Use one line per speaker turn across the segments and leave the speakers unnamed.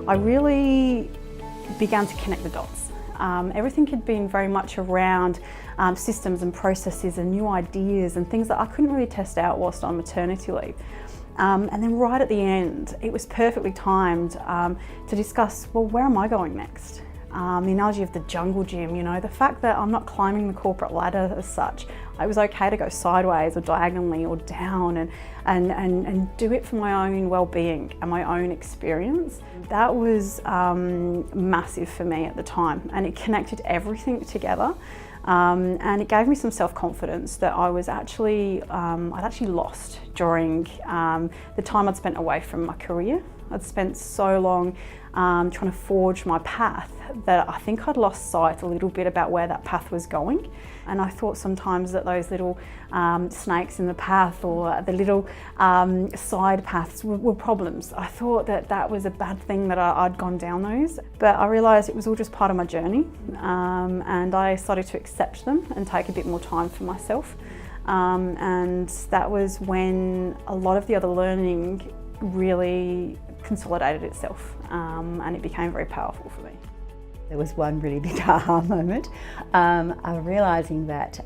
I really began to connect the dots. Everything had been very much around systems and processes and new ideas and things that I couldn't really test out whilst on maternity leave. And then right at the end, it was perfectly timed to discuss, well, where am I going next? The analogy of the jungle gym, you know, the fact that I'm not climbing the corporate ladder as such. It was okay to go sideways or diagonally or down and do it for my own well-being and my own experience. That was massive for me at the time, and it connected everything together. And it gave me some self-confidence that I was actually, I'd actually lost during the time I'd spent away from my career. I'd spent so long trying to forge my path that I think I'd lost sight a little bit about where that path was going. And I thought sometimes that those little snakes in the path or the little side paths were problems. I thought that that was a bad thing that I'd gone down those. But I realised it was all just part of my journey, and I started to accept them and take a bit more time for myself. And that was when a lot of the other learning really consolidated itself, and it became very powerful for me.
There was one really big aha moment, realising that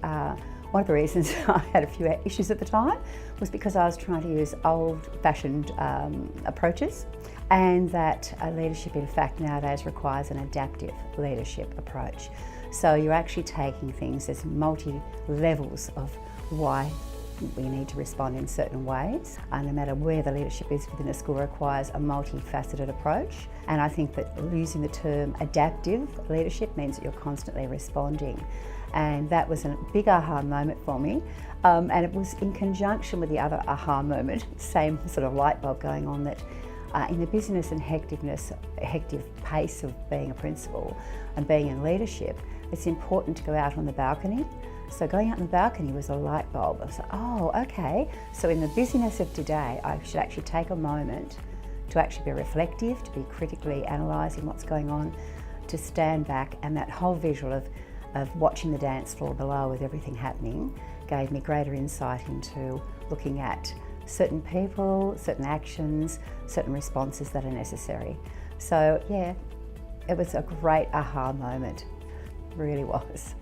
one of the reasons I had a few issues at the time was because I was trying to use old-fashioned approaches, and that leadership in fact nowadays requires an adaptive leadership approach. So you're actually taking things, there's multi-levels of why we need to respond in certain ways, and no matter where the leadership is within a school requires a multifaceted approach. And I think that using the term adaptive leadership means that you're constantly responding, and that was a big aha moment for me, and it was in conjunction with the other aha moment, same sort of light bulb going on, that in the busyness and hectic pace of being a principal and being in leadership, it's important to go out on the balcony. So going out on the balcony was a light bulb. I was like, oh, okay. So in the busyness of today, I should actually take a moment to actually be reflective, to be critically analysing what's going on, to stand back, and that whole visual of watching the dance floor below with everything happening gave me greater insight into looking at certain people, certain actions, certain responses that are necessary. So yeah, it was a great aha moment, it really was.